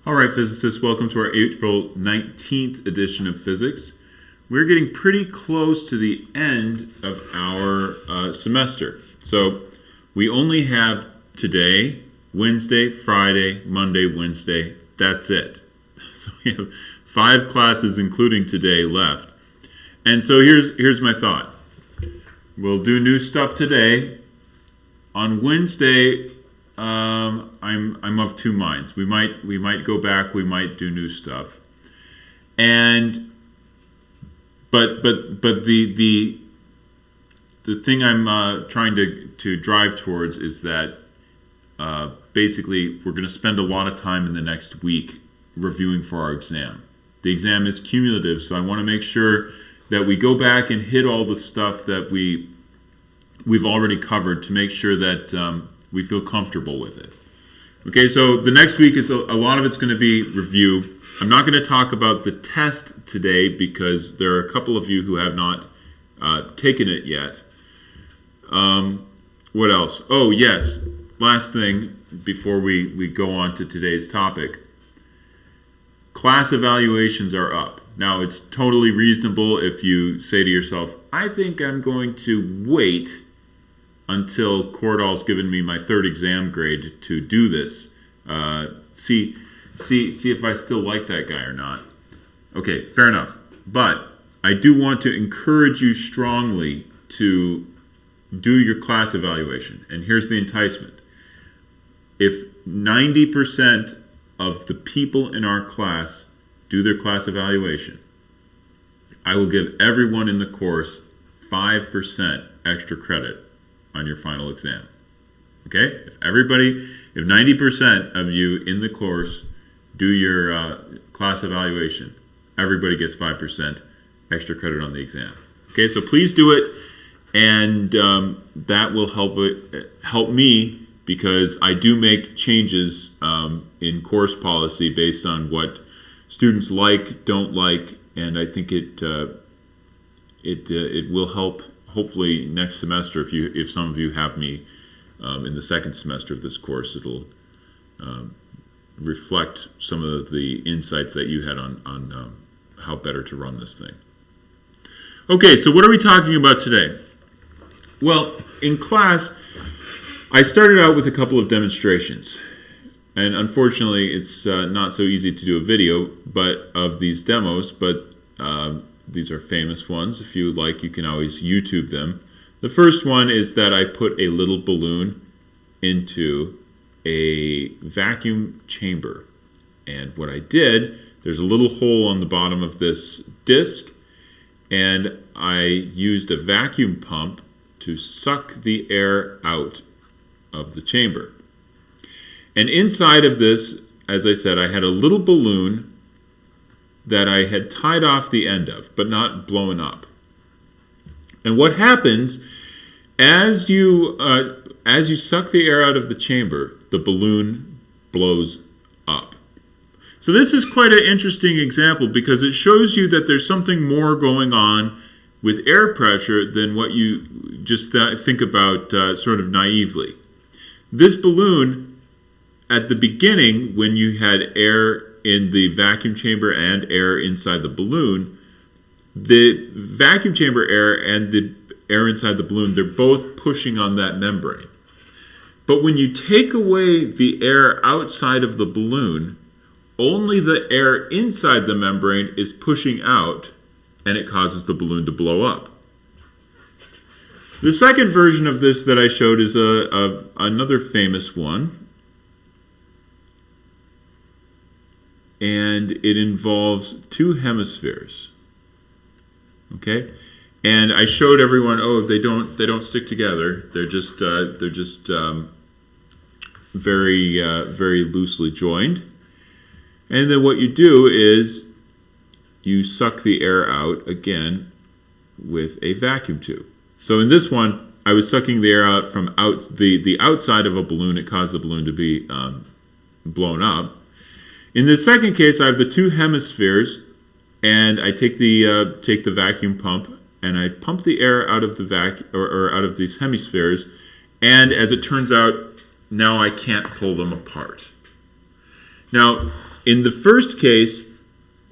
All right, physicists, welcome to our April 19th edition of physics. We're getting pretty close to the end of our semester. So we only have today, Wednesday, Friday, Monday, Wednesday. That's it. So we have 5 classes, including today, left. And so here's my thought. We'll do new stuff today. On Wednesday, I'm of two minds. We might go back. We might do new stuff. And but the thing I'm trying to drive towards is that basically we're going to spend a lot of time in the next week reviewing for our exam. The exam is cumulative, so I want to make sure that we go back and hit all the stuff that we've already covered to make sure that we feel comfortable with it. Okay, so the next week is a lot of it's going to be review. I'm not going to talk about the test today because there are a couple of you who have not taken it yet. What else? Oh, yes. Last thing before we go on to today's topic. Class evaluations are up. Now, it's totally reasonable if you say to yourself, I think I'm going to wait until Cordall's given me my 3rd exam grade to do this. See if I still like that guy or not. Okay, fair enough. But I do want to encourage you strongly to do your class evaluation. And here's the enticement. If 90% of the people in our class do their class evaluation, I will give everyone in the course 5% extra credit on your final exam. Okay? If 90% of you in the course do your class evaluation, everybody gets 5% extra credit on the exam. Okay, so please do it, and that will help me because I do make changes in course policy based on what students like, don't like, and I think it will help. Hopefully next semester, if some of you have me in the 2nd semester of this course, it'll reflect some of the insights that you had on how better to run this thing. Okay, so what are we talking about today? Well, in class, I started out with a couple of demonstrations. And unfortunately, it's not so easy to do a video of these demos, but these are famous ones. If you like, you can always YouTube them. The first one is that I put a little balloon into a vacuum chamber. And what I did, there's a little hole on the bottom of this disc, and I used a vacuum pump to suck the air out of the chamber. And inside of this, as I said, I had a little balloon that I had tied off the end of, but not blown up. And what happens as you suck the air out of the chamber, the balloon blows up. So this is quite an interesting example because it shows you that there's something more going on with air pressure than what you just think about sort of naively. This balloon, at the beginning, when you had air in the vacuum chamber and air inside the balloon, the vacuum chamber air and the air inside the balloon, they're both pushing on that membrane. But when you take away the air outside of the balloon, only the air inside the membrane is pushing out, and it causes the balloon to blow up. The second version of this that I showed is another famous one. And it involves 2 hemispheres. Okay, and I showed everyone. Oh, they don't stick together. They're just very loosely joined. And then what you do is you suck the air out again with a vacuum tube. So in this one, I was sucking the air out from the outside of a balloon. It caused the balloon to be blown up. In the second case, I have the 2 hemispheres, and I take the vacuum pump and I pump the air out of the out of these hemispheres, and as it turns out, now I can't pull them apart. Now, In the first case,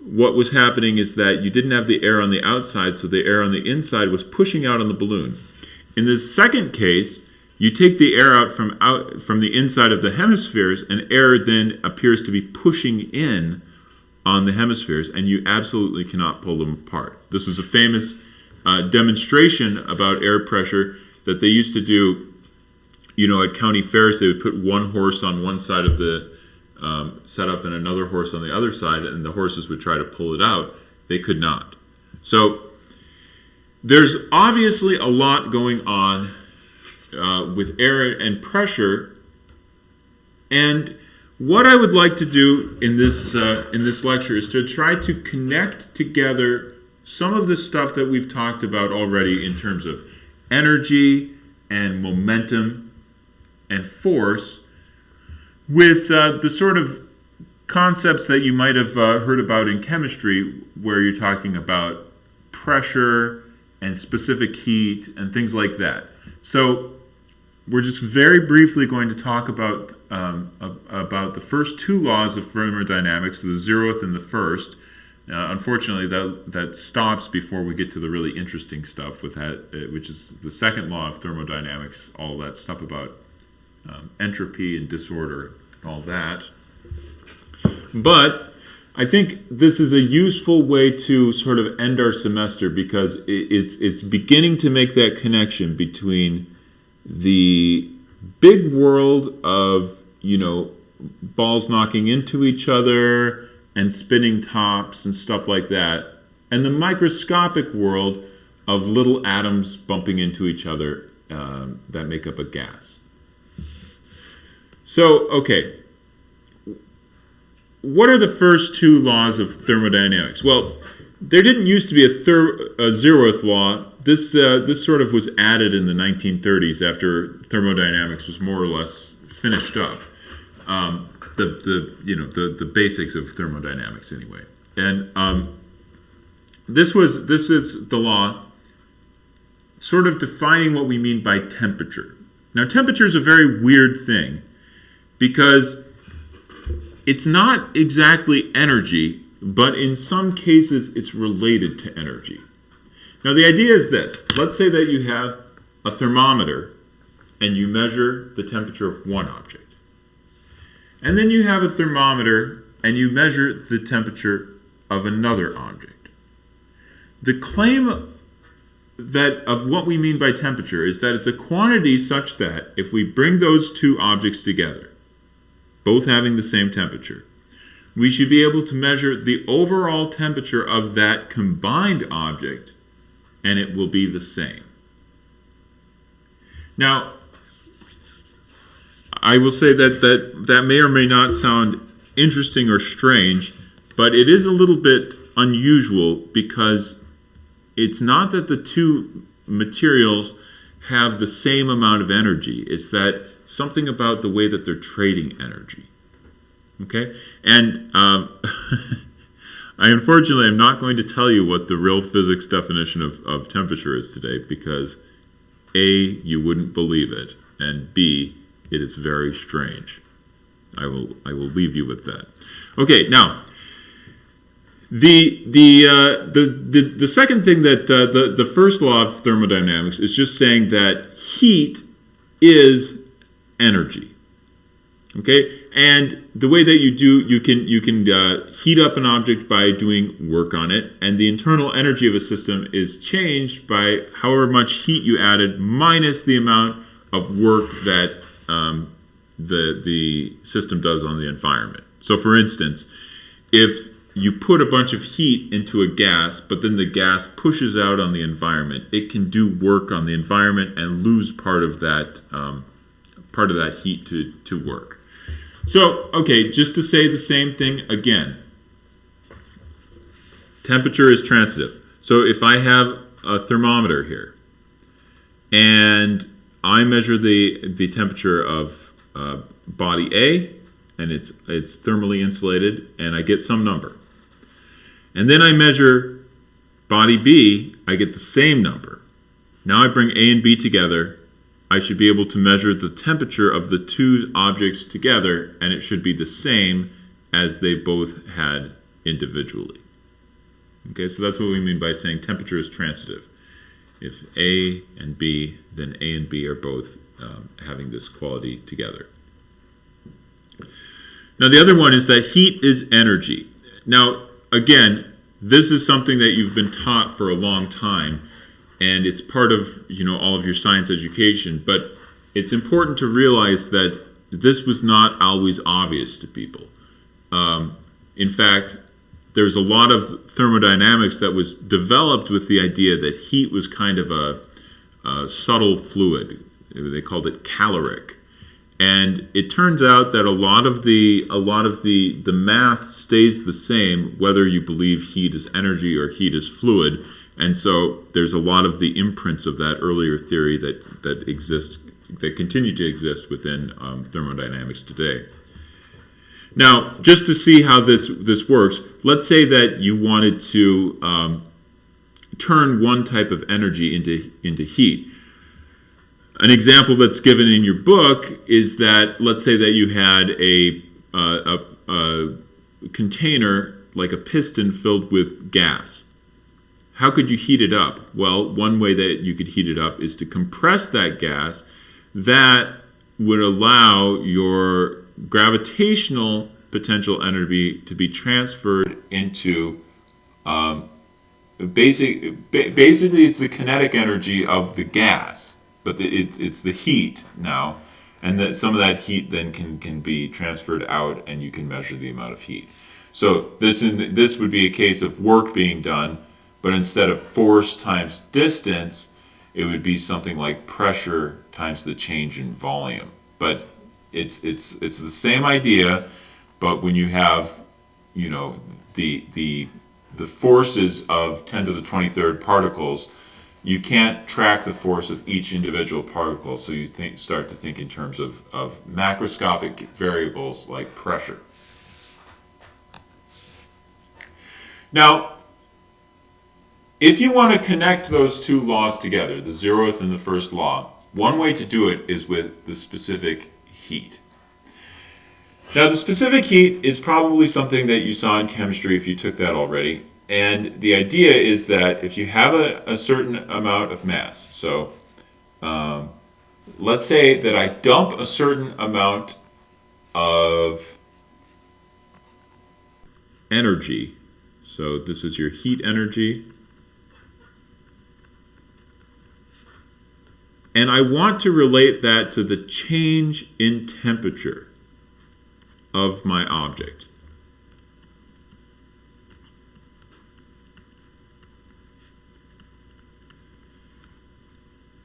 what was happening is that you didn't have the air on the outside, so the air on the inside was pushing out on the balloon. In the second case, you take the air out from the inside of the hemispheres, and air then appears to be pushing in on the hemispheres, and you absolutely cannot pull them apart. This was a famous demonstration about air pressure that they used to do, at county fairs. They would put one horse on one side of the setup and another horse on the other side, and the horses would try to pull it out. They could not. So there's obviously a lot going on with air and pressure, and what I would like to do in this lecture is to try to connect together some of the stuff that we've talked about already in terms of energy and momentum and force with the sort of concepts that you might have heard about in chemistry, where you're talking about pressure and specific heat and things like that. So we're just very briefly going to talk about the first two laws of thermodynamics, the 0th and the 1st. Unfortunately, that stops before we get to the really interesting stuff with that, which is the second law of thermodynamics, all that stuff about entropy and disorder and all that. But I think this is a useful way to sort of end our semester, because it's beginning to make that connection between the big world of, balls knocking into each other and spinning tops and stuff like that, and the microscopic world of little atoms bumping into each other that make up a gas. So, okay, what are the first two laws of thermodynamics? Well, there didn't used to be a 0th law. This sort of was added in the 1930s after thermodynamics was more or less finished up. The basics of thermodynamics anyway. And this is the law sort of defining what we mean by temperature. Now, temperature is a very weird thing, because it's not exactly energy, but in some cases it's related to energy. Now, the idea is this. Let's say that you have a thermometer and you measure the temperature of one object. And then you have a thermometer and you measure the temperature of another object. The claim of what we mean by temperature is that it's a quantity such that if we bring those two objects together, both having the same temperature, we should be able to measure the overall temperature of that combined object, and it will be the same. Now, I will say that may or may not sound interesting or strange, but it is a little bit unusual, because it's not that the two materials have the same amount of energy. It's that something about the way that they're trading energy. Okay? And I unfortunately am not going to tell you what the real physics definition of temperature is today, because A, you wouldn't believe it, and B, it is very strange. I will leave you with that. Okay, now the second thing that the first law of thermodynamics is just saying that heat is energy. Okay, and the way that you can heat up an object by doing work on it, and the internal energy of a system is changed by however much heat you added minus the amount of work that the system does on the environment. So, for instance, if you put a bunch of heat into a gas, but then the gas pushes out on the environment, it can do work on the environment and lose part of that heat to work. So, okay, just to say the same thing again. Temperature is transitive. So if I have a thermometer here, and I measure the temperature of body A, and it's thermally insulated, and I get some number. And then I measure body B, I get the same number. Now I bring A and B together, I should be able to measure the temperature of the two objects together, and it should be the same as they both had individually. Okay, so that's what we mean by saying temperature is transitive. If A and B, then A and B are both having this quality together. Now the other one is that heat is energy. Now again, this is something that you've been taught for a long time, and it's part of all of your science education, but it's important to realize that this was not always obvious to people. In fact, there's a lot of thermodynamics that was developed with the idea that heat was kind of a subtle fluid. They called it caloric. And it turns out that a lot of the math stays the same whether you believe heat is energy or heat is fluid. And so there's a lot of the imprints of that earlier theory that continue to exist within thermodynamics today. Now, just to see how this works, let's say that you wanted to turn one type of energy into heat. An example that's given in your book is that, let's say that you had a container, like a piston, filled with gas. How could you heat it up? Well, one way that you could heat it up is to compress that gas. That would allow your gravitational potential energy to be transferred into basically it's the kinetic energy of the gas, but it's the heat now, and that some of that heat then can be transferred out, and you can measure the amount of heat. So this would be a case of work being done, but instead of force times distance, it would be something like pressure times the change in volume. But it's the same idea, but when you have the forces of 10 to the 23rd particles, you can't track the force of each individual particle, so you start to think in terms of macroscopic variables like pressure. Now, if you want to connect those two laws together, the 0th and the first law, one way to do it is with the specific heat. Now, the specific heat is probably something that you saw in chemistry if you took that already. And the idea is that if you have a certain amount of mass, so let's say that I dump a certain amount of energy. So this is your heat energy. And I want to relate that to the change in temperature of my object.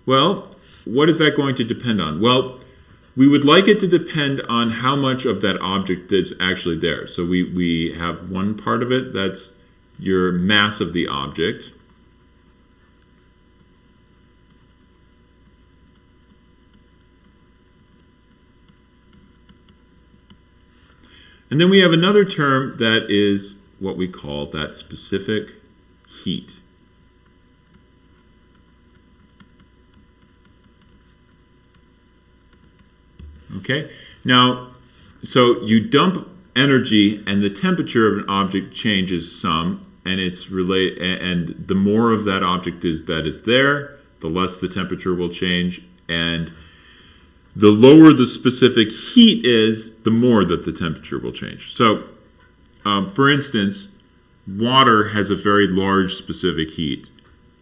Well, what is that going to depend on? Well, we would like it to depend on how much of that object is actually there. So we have one part of it, that's your mass of the object. And then we have another term that is what we call that specific heat. Okay, now, so you dump energy and the temperature of an object changes some, and and the more of that object that is there, the less the temperature will change, and the lower the specific heat is, the more that the temperature will change. So, for instance, water has a very large specific heat,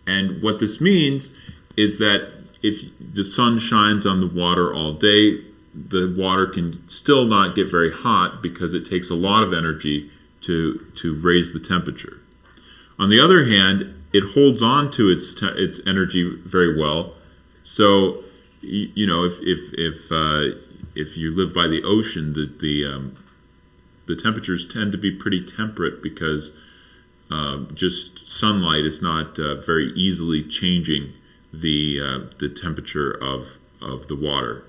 and what this means is that if the sun shines on the water all day, the water can still not get very hot because it takes a lot of energy to raise the temperature. On the other hand, it holds on to its energy very well. So, if you live by the ocean, the temperatures tend to be pretty temperate because just sunlight is not very easily changing the temperature of the water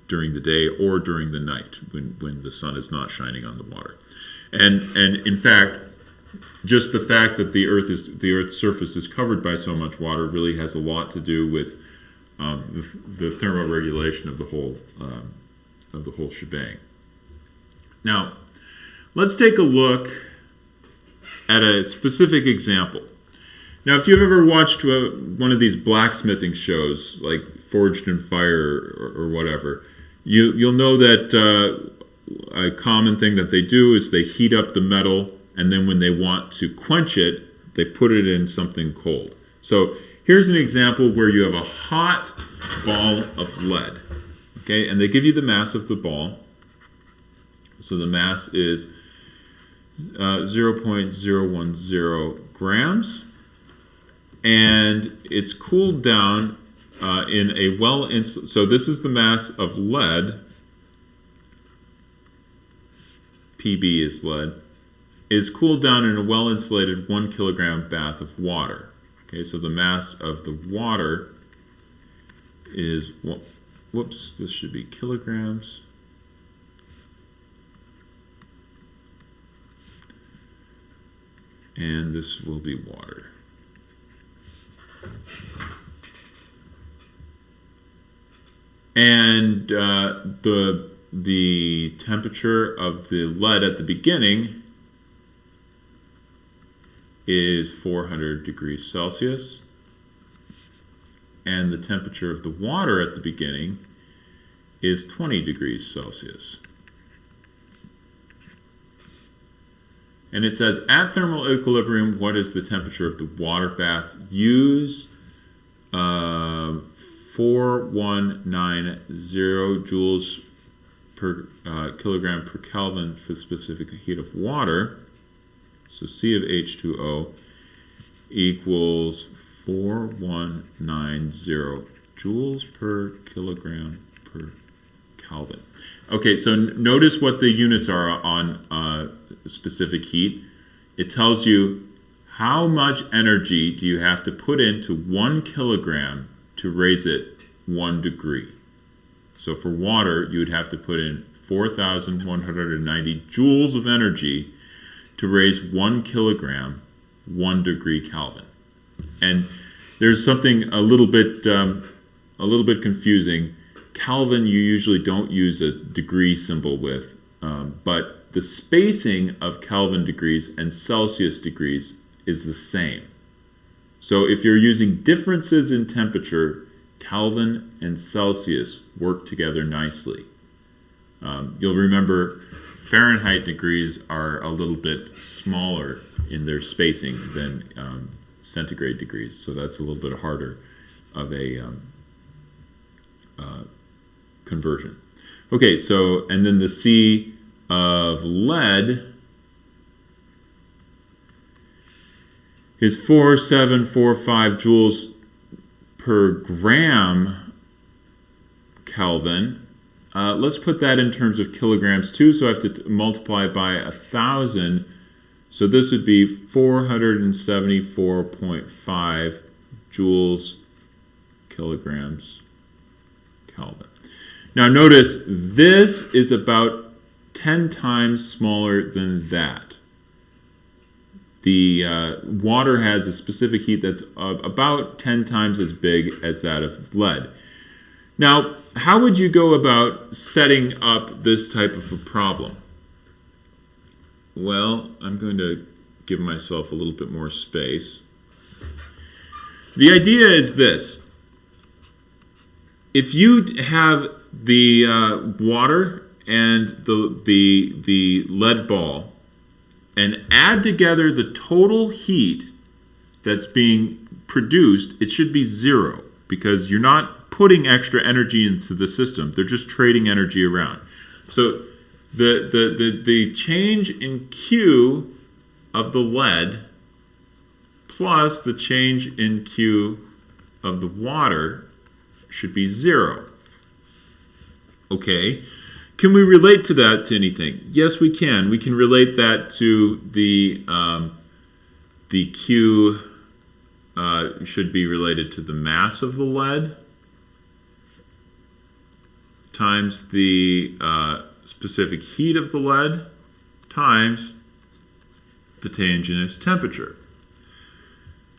during the day or during the night when the sun is not shining on the water. And in fact, just the fact that the Earth's surface is covered by so much water really has a lot to do with the thermoregulation of the whole shebang. Now, Let's take a look at a specific example. Now, if you've ever watched one of these blacksmithing shows, like Forged in Fire or whatever, you'll know that a common thing that they do is they heat up the metal, and then when they want to quench it, they put it in something cold. So here's an example where you have a hot ball of lead, okay, and they give you the mass of the ball. So the mass is 0.010 grams, and it's cooled down in a so this is the mass of lead, PB is lead, is cooled down in a well-insulated 1 kilogram bath of water. Okay, so the mass of the water is, whoops, this should be kilograms. And this will be water. And the temperature of the lead at the beginning is 400 degrees Celsius. And the temperature of the water at the beginning is 20 degrees Celsius. And it says, at thermal equilibrium, what is the temperature of the water bath? Use 4190 joules per kilogram per Kelvin for the specific heat of water. So C of H2O equals 4190 joules per kilogram per Kelvin. Okay, so notice what the units are on specific heat. It tells you how much energy do you have to put into 1 kilogram to raise it 1 degree. So for water, you would have to put in 4,190 joules of energy to raise 1 kilogram 1 degree Kelvin. And there's something a little bit confusing. Kelvin you usually don't use a degree symbol with, but the spacing of Kelvin degrees and Celsius degrees is the same. So if you're using differences in temperature, Kelvin and Celsius work together nicely. You'll remember Fahrenheit degrees are a little bit smaller in their spacing than centigrade degrees, so that's a little bit harder of a conversion. Okay, so, and then the C of lead is 4745 joules per gram Kelvin. Let's put that in terms of kilograms too, so I have to multiply by 1,000. So this would be 474.5 joules kilograms Kelvin. Now notice this is about 10 times smaller than that. The water has a specific heat that's about 10 times as big as that of lead. Now, how would you go about setting up this type of a problem? Well, I'm going to give myself a little bit more space. The idea is this. If you have the water and the lead ball and add together the total heat that's being produced, it should be 0 because you're not putting extra energy into the system. They're just trading energy around. So the change in Q of the lead plus the change in Q of the water should be 0. Okay, can we relate to that to anything? Yes, we can. We can relate that to the Q should be related to the mass of the lead times the specific heat of the lead times the change in its temperature.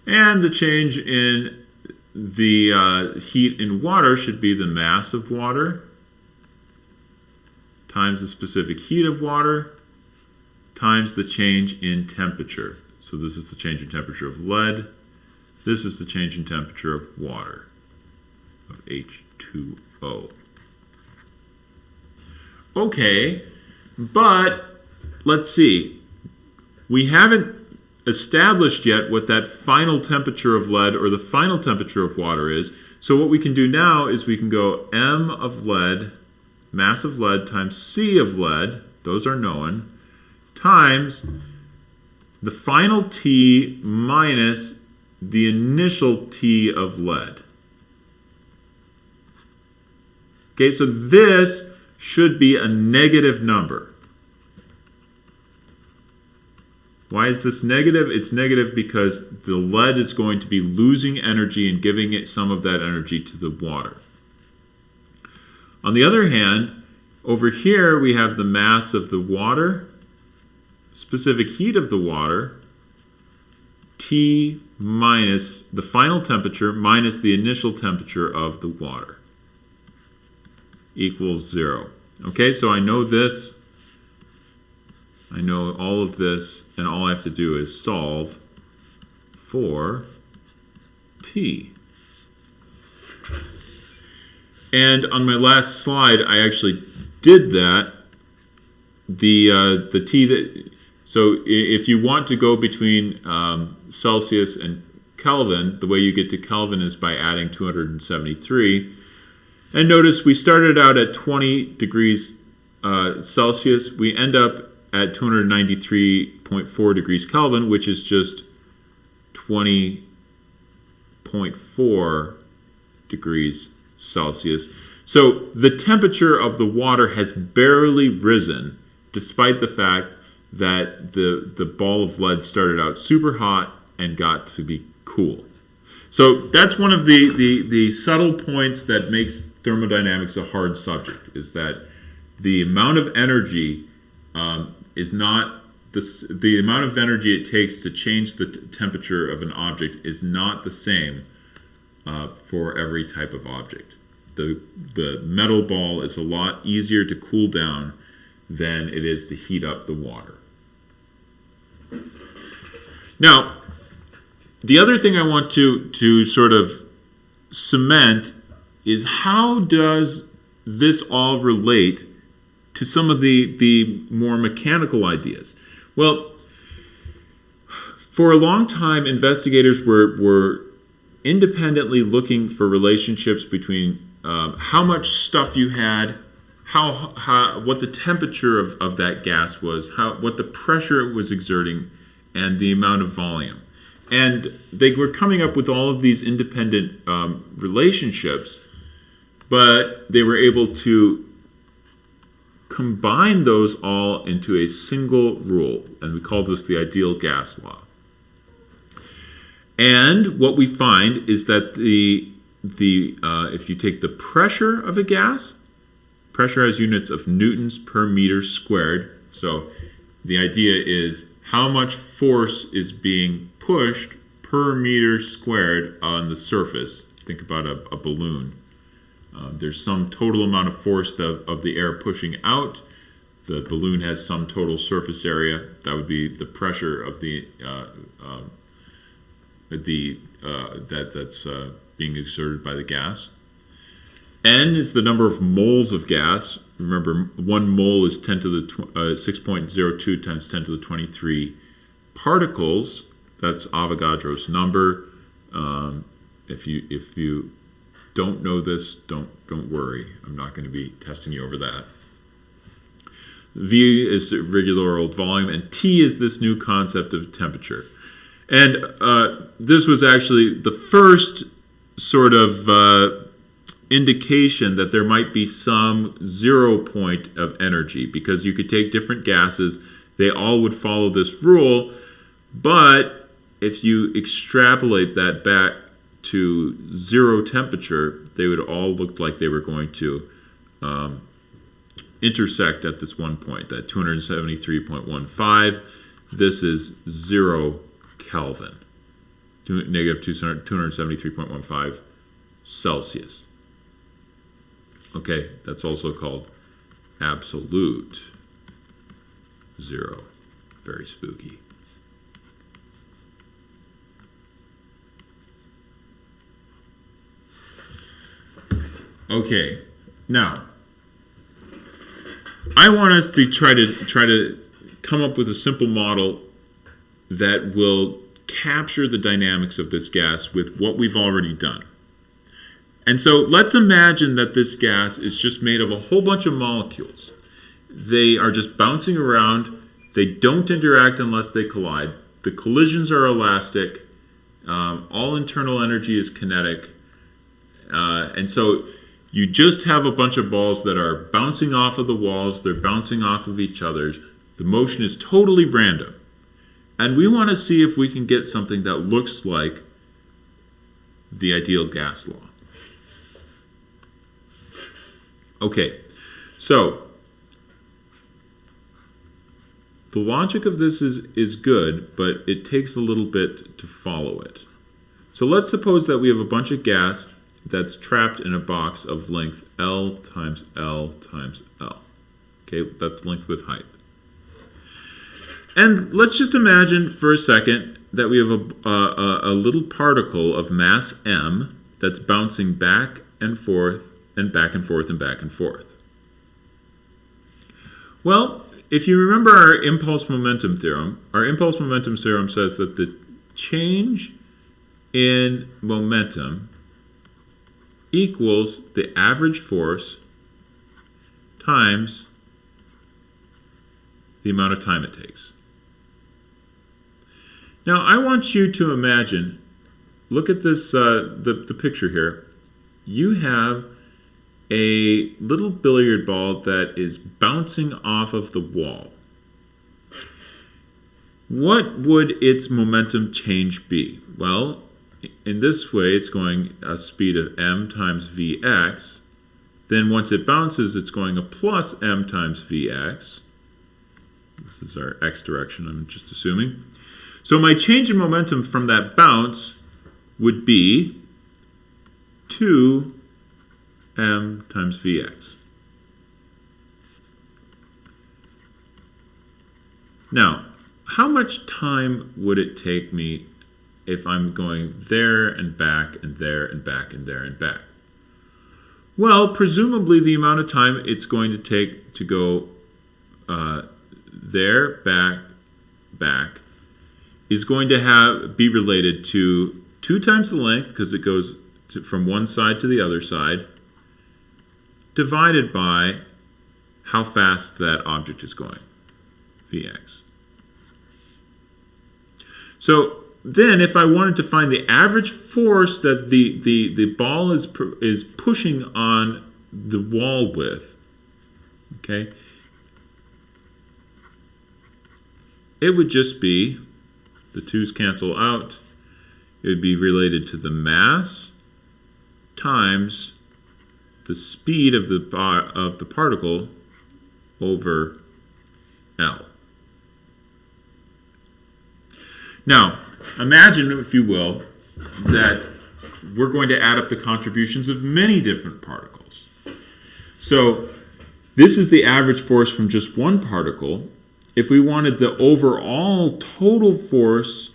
And the change in the heat in water should be the mass of water times the specific heat of water times the change in temperature. So this is the change in temperature of lead. This is the change in temperature of water, of H2O. Okay, but let's see. We haven't established yet what that final temperature of lead or the final temperature of water is. So what we can do now is we can go M of lead, mass of lead, times C of lead, those are known, times the final T minus the initial T of lead. Okay, so this should be a negative number. Why is this negative? It's negative because the lead is going to be losing energy and giving it some of that energy to the water. On the other hand, over here we have the mass of the water, specific heat of the water, T minus the final temperature minus the initial temperature of the water equals 0. Okay, so I know this. I know all of this, and all I have to do is solve for T. And on my last slide, I actually did that. The T that, so if you want to go between Celsius and Kelvin, the way you get to Kelvin is by adding 273. And notice we started out at 20 degrees Celsius. We end up at 293.4 degrees Kelvin, which is just 20.4 degrees Celsius. So the temperature of the water has barely risen, despite the fact that the ball of lead started out super hot and got to be cool. So that's one of the subtle points that makes thermodynamics a hard subject, is that the amount of energy is not the amount of energy it takes to change the temperature of an object is not the same for every type of object. The metal ball is a lot easier to cool down than it is to heat up the water. Now, the other thing I want to sort of cement is, how does this all relate to some of the more mechanical ideas? Well, for a long time, investigators were independently looking for relationships between how much stuff you had, what the temperature of that gas was, what the pressure it was exerting, and the amount of volume. And they were coming up with all of these independent relationships, but they were able to combine those all into a single rule, and we call this the ideal gas law. And what we find is that if you take the pressure of a gas, pressure has units of newtons per meter squared. So the idea is how much force is being pushed per meter squared on the surface. Think about a balloon. There's some total amount of force of the air pushing out. The balloon has some total surface area. That would be the pressure of that's being exerted by the gas. N is the number of moles of gas. Remember, 1 mole is 10 to the 6.02 times 10 to the 23 particles. That's Avogadro's number. If you don't know this, don't worry. I'm not going to be testing you over that. V is the regular old volume, and T is this new concept of temperature. And this was actually the first sort of indication that there might be some 0 point of energy, because you could take different gases, they all would follow this rule, but if you extrapolate that back to 0 temperature, they would all look like they were going to intersect at this one point, that 273.15. This is 0 Kelvin, negative 273.15 Celsius. Okay, that's also called absolute 0 Very spooky. Okay, now I want us to try to come up with a simple model that will capture the dynamics of this gas with what we've already done. And so let's imagine that this gas is just made of a whole bunch of molecules. They are just bouncing around. They don't interact unless they collide. The collisions are elastic. All internal energy is kinetic. And so you just have a bunch of balls that are bouncing off of the walls. They're bouncing off of each other. The motion is totally random. And we want to see if we can get something that looks like the ideal gas law. Okay, so the logic of this is good, but it takes a little bit to follow it. So let's suppose that we have a bunch of gas that's trapped in a box of length L times L times L. Okay, that's length with height. And let's just imagine for a second that we have a little particle of mass m that's bouncing back and forth and back and forth and back and forth. Well, if you remember our impulse momentum theorem says that the change in momentum equals the average force times the amount of time it takes. Now, I want you to imagine, look at this, the picture here. You have a little billiard ball that is bouncing off of the wall. What would its momentum change be? Well, in this way, it's going a speed of m times vx. Then once it bounces, it's going a plus m times vx. This is our x direction, I'm just assuming. So my change in momentum from that bounce would be 2m times vx. Now, how much time would it take me if I'm going there and back and there and back and there and back? Well, presumably the amount of time it's going to take to go there, back, back, is going to be related to 2 times the length, because it goes from one side to the other side, divided by how fast that object is going, Vx. So then if I wanted to find the average force that the ball is pushing on the wall with, okay, it would just be, the 2's cancel out, it would be related to the mass times the speed of the particle over L. Now, imagine, if you will, that we're going to add up the contributions of many different particles. So this is the average force from just one particle. If we wanted the overall total force,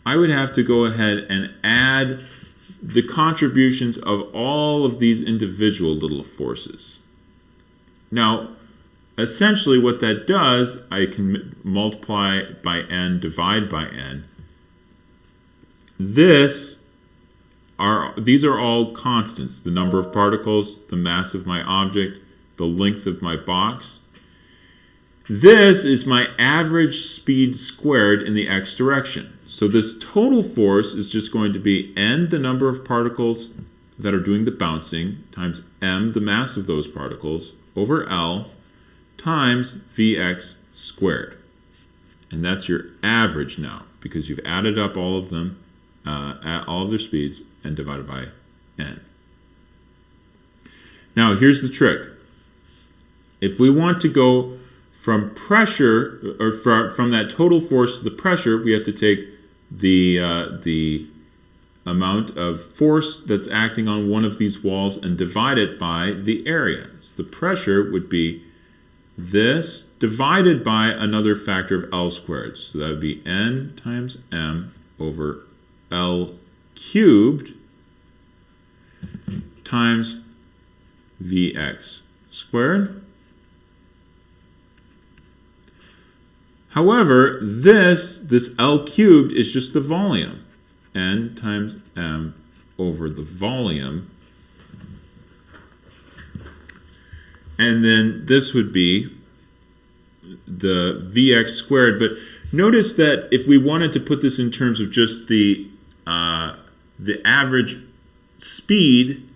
I would have to go ahead and add the contributions of all of these individual little forces. Now, essentially what that does, I can multiply by n, divide by n. These are all constants. The number of particles, the mass of my object, the length of my box. This is my average speed squared in the x direction. So this total force is just going to be n, the number of particles that are doing the bouncing, times m, the mass of those particles, over L, times Vx squared. And that's your average now, because you've added up all of them, all of their speeds, and divided by n. Now, here's the trick. If we want to go from pressure, or from that total force to the pressure, we have to take the amount of force that's acting on one of these walls and divide it by the area. So the pressure would be this divided by another factor of L squared. So that would be N times M over L cubed times Vx squared. However, this L cubed is just the volume. N times M over the volume. And then this would be the Vx squared. But notice that if we wanted to put this in terms of just the average speed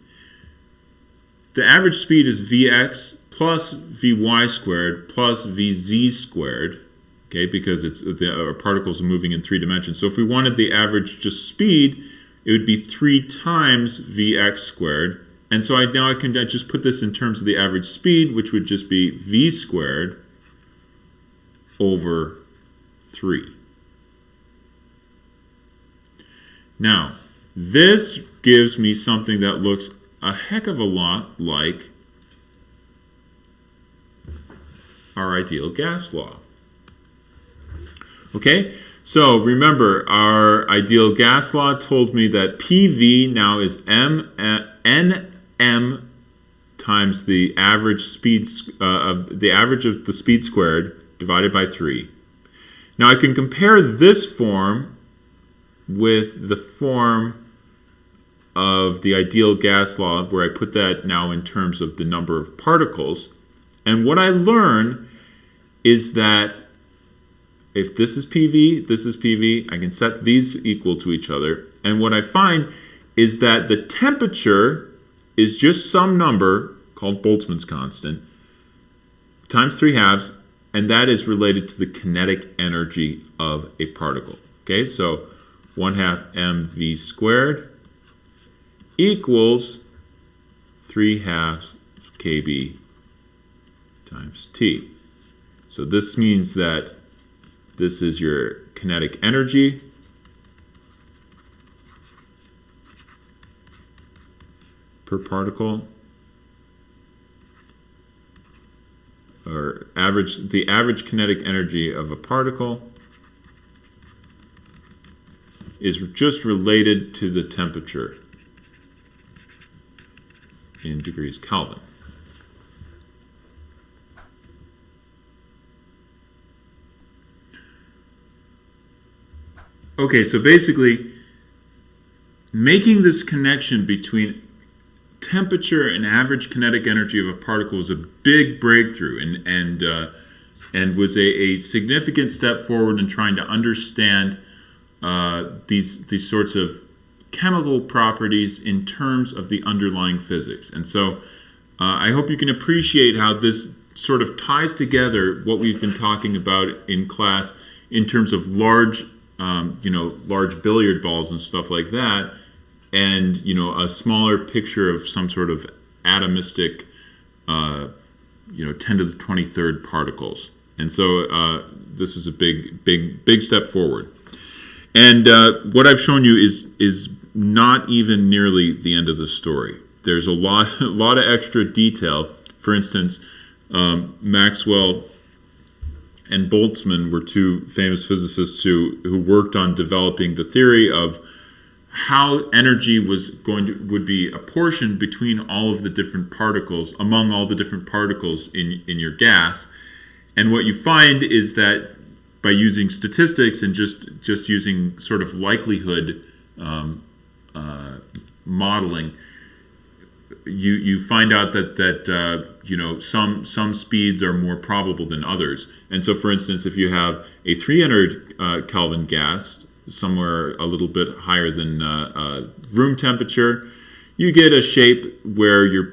is Vx plus Vy squared plus Vz squared. Okay, because our particles are moving in 3 dimensions. So if we wanted the average just speed, it would be 3 times Vx squared. And so now I can just put this in terms of the average speed, which would just be V squared over 3. Now, this gives me something that looks a heck of a lot like our ideal gas law. Okay, so remember, our ideal gas law told me that PV now is Nm times the average speed of the speed squared divided by 3. Now I can compare this form with the form of the ideal gas law, where I put that now in terms of the number of particles. And what I learn is that if this is PV, I can set these equal to each other. And what I find is that the temperature is just some number called Boltzmann's constant times 3/2, and that is related to the kinetic energy of a particle. Okay, so 1/2 mv squared equals 3/2 kb times t. So this means that this is your kinetic energy per particle, or the average kinetic energy of a particle is just related to the temperature in degrees Kelvin. Okay, so basically, making this connection between temperature and average kinetic energy of a particle was a big breakthrough, and was a significant step forward in trying to understand these sorts of chemical properties in terms of the underlying physics. And so I hope you can appreciate how this sort of ties together what we've been talking about in class in terms of large billiard balls and stuff like that, and a smaller picture of some sort of atomistic 10 to the 23rd particles. And so this was a big step forward. And what I've shown you is not even nearly the end of the story. There's a lot of extra detail. For instance, Maxwell and Boltzmann were two famous physicists who worked on developing the theory of how energy would be apportioned between all of the different particles, among all the different particles in your gas. And what you find is that by using statistics and just using sort of likelihood modeling, you find out that some speeds are more probable than others. And so, for instance, if you have a 300 Kelvin gas, somewhere a little bit higher than room temperature, you get a shape where your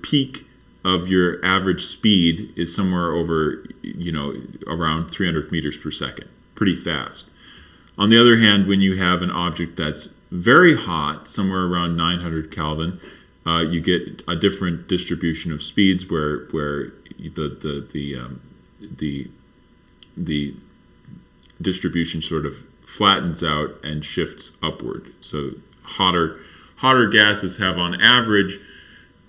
peak of your average speed is somewhere over around 300 meters per second, pretty fast. On the other hand, when you have an object that's very hot, somewhere around 900 Kelvin, you get a different distribution of speeds where the distribution sort of flattens out and shifts upward. So hotter gases have on average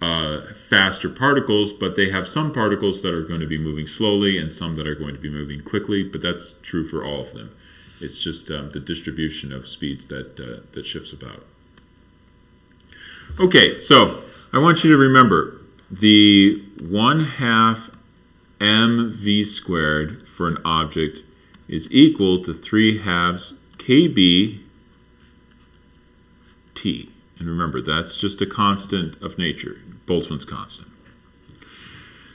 faster particles, but they have some particles that are going to be moving slowly and some that are going to be moving quickly, but that's true for all of them. It's just the distribution of speeds that shifts about. Okay, so I want you to remember the 1/2 mv squared for an object is equal to 3/2 kb t. And remember, that's just a constant of nature, Boltzmann's constant.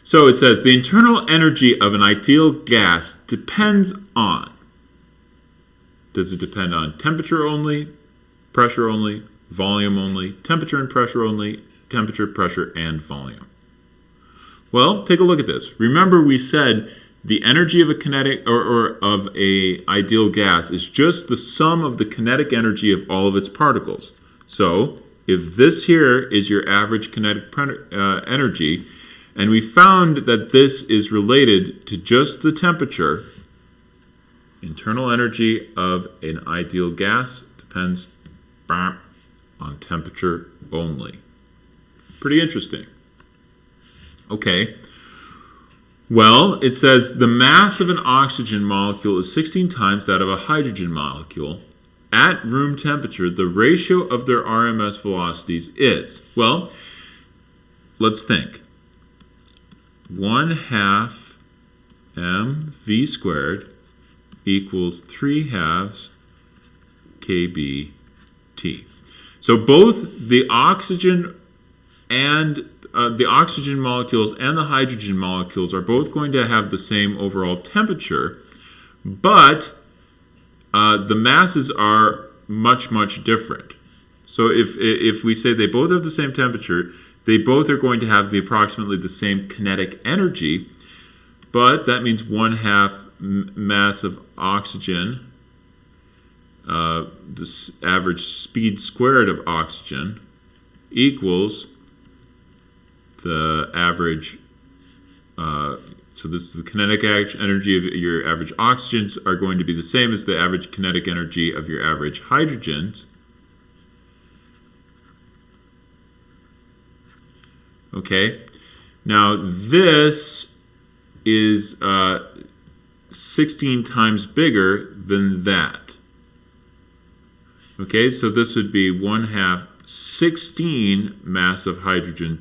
So it says the internal energy of an ideal gas depends on. Does it depend on temperature only, pressure only, volume only, temperature and pressure only, temperature, pressure, and volume? Well, take a look at this. Remember, we said the energy of a kinetic or of a ideal gas is just the sum of the kinetic energy of all of its particles. So if this here is your average kinetic energy, and we found that this is related to just the temperature, internal energy of an ideal gas depends on temperature only. Pretty interesting. Okay. Well, it says the mass of an oxygen molecule is 16 times that of a hydrogen molecule. At room temperature, the ratio of their RMS velocities is, well, let's think. 1/2 mv squared equals 3/2 kb t. So both the oxygen and the oxygen molecules and the hydrogen molecules are both going to have the same overall temperature, but the masses are much, much different. So if we say they both have the same temperature, they both are going to have approximately the same kinetic energy, but that means 1/2 mass of oxygen, the average speed squared of oxygen, equals the average, so this is the kinetic energy of your average oxygens are going to be the same as the average kinetic energy of your average hydrogens. Okay, now this is 16 times bigger than that. Okay, so this would be 1/2 16 mass of hydrogen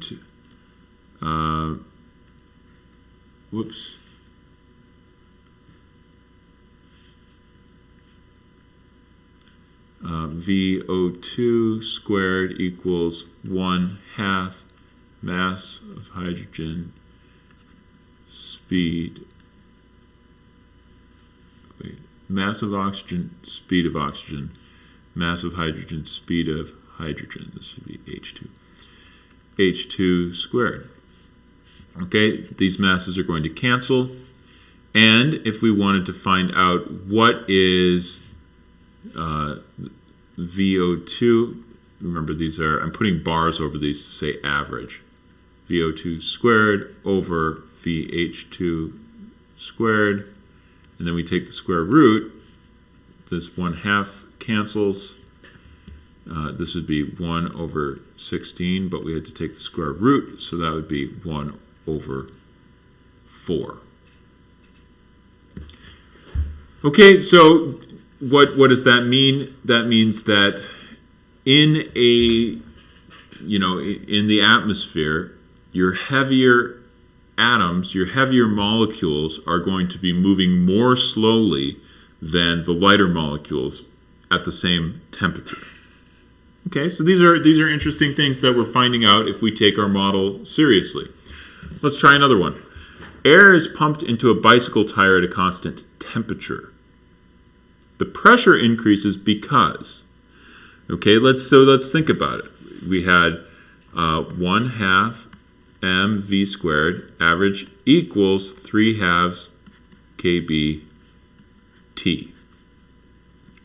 VO2 squared equals 1/2 mass of hydrogen speed. Mass of oxygen, speed of oxygen, mass of hydrogen, speed of hydrogen. This would be H2. H2 squared. Okay, these masses are going to cancel. And if we wanted to find out what is VO2, remember these are, I'm putting bars over these to say average. VO2 squared over VH2 squared. And then we take the square root. This 1/2 cancels. This would be 1 over 16, but we had to take the square root, so that would be 1 over 4. Okay, so what does that mean? That means that in in the atmosphere, your heavier atoms, your heavier molecules are going to be moving more slowly than the lighter molecules at the same temperature. Okay, so these are interesting things that we're finding out if we take our model seriously. Let's try another one. Air is pumped into a bicycle tire at a constant temperature. The pressure increases because, okay, let's think about it. We had 1/2 mv squared average equals 3/2 kb t.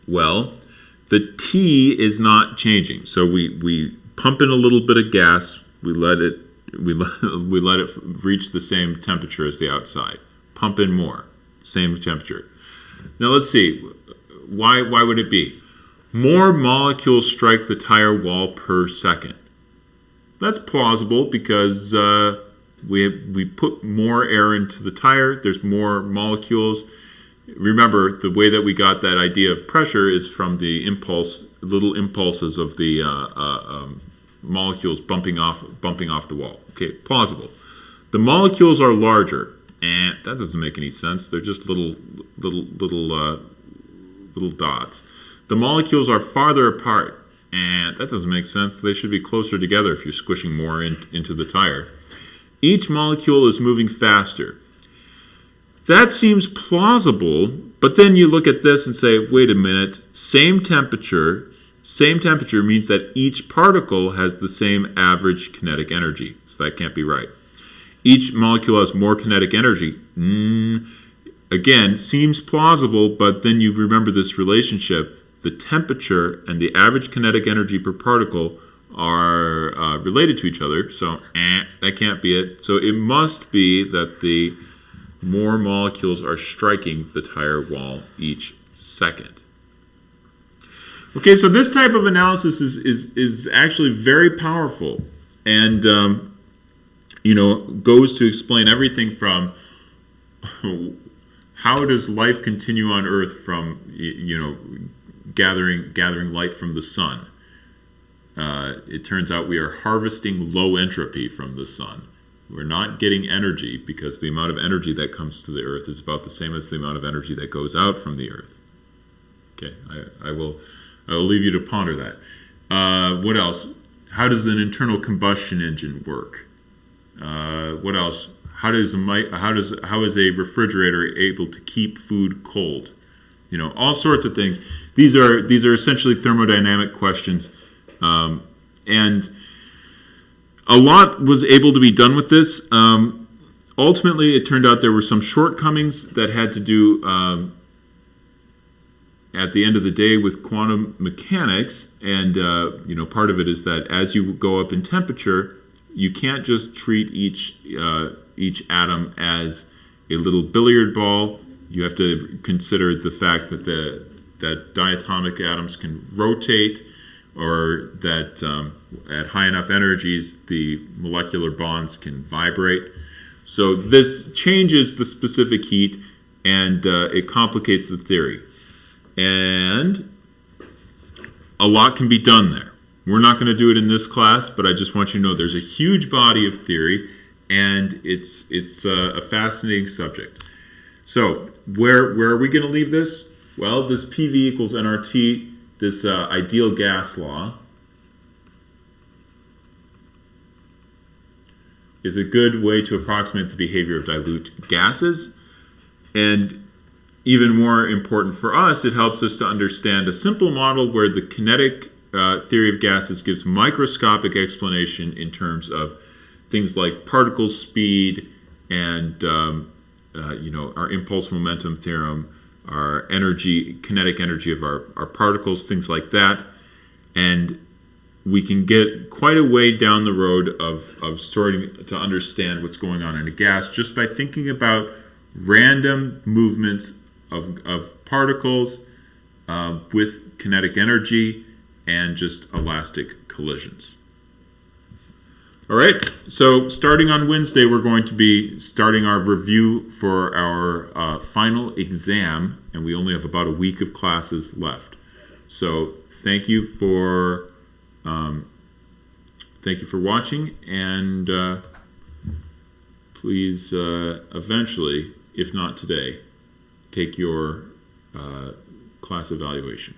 Well, the T is not changing. So we pump in a little bit of gas, we let it reach the same temperature as the outside. Pump in more, same temperature. Now let's see, why would it be? More molecules strike the tire wall per second. That's plausible because we put more air into the tire. There's more molecules. Remember, the way that we got that idea of pressure is from the little impulses of the molecules bumping off the wall. Okay, plausible. The molecules are larger, and that doesn't make any sense. They're just little dots. The molecules are farther apart, and that doesn't make sense. They should be closer together if you're squishing more into the tire. Each molecule is moving faster. That seems plausible, but then you look at this and say, wait a minute, same temperature means that each particle has the same average kinetic energy. So that can't be right. Each molecule has more kinetic energy. Again, seems plausible, but then you remember this relationship. The temperature and the average kinetic energy per particle are related to each other, so that can't be it. So it must be that the more molecules are striking the tire wall each second. Okay, so this type of analysis is actually very powerful, and goes to explain everything from how does life continue on Earth from gathering light from the sun. It turns out we are harvesting low entropy from the sun. We're not getting energy because the amount of energy that comes to the Earth is about the same as the amount of energy that goes out from the Earth. Okay, I will leave you to ponder that. What else? How does an internal combustion engine work? What else? How is a refrigerator able to keep food cold? All sorts of things. These are essentially thermodynamic questions, and a lot was able to be done with this. Ultimately, it turned out there were some shortcomings that had to do, at the end of the day, with quantum mechanics. And part of it is that as you go up in temperature, you can't just treat each atom as a little billiard ball. You have to consider the fact that that diatomic atoms can rotate, or that at high enough energies, the molecular bonds can vibrate. So this changes the specific heat, and it complicates the theory. And a lot can be done there. We're not going to do it in this class, but I just want you to know there's a huge body of theory, and it's a fascinating subject. So where are we going to leave this? Well, this PV equals nRT, this ideal gas law, is a good way to approximate the behavior of dilute gases. And even more important for us, it helps us to understand a simple model where the kinetic theory of gases gives microscopic explanation in terms of things like particle speed and our impulse momentum theorem, our kinetic energy of our particles, things like that. And we can get quite a way down the road of starting to understand what's going on in a gas just by thinking about random movements of particles with kinetic energy and just elastic collisions. All right, so starting on Wednesday, we're going to be starting our review for our final exam, and we only have about a week of classes left. So thank you for watching, and please eventually, if not today, take your class evaluation.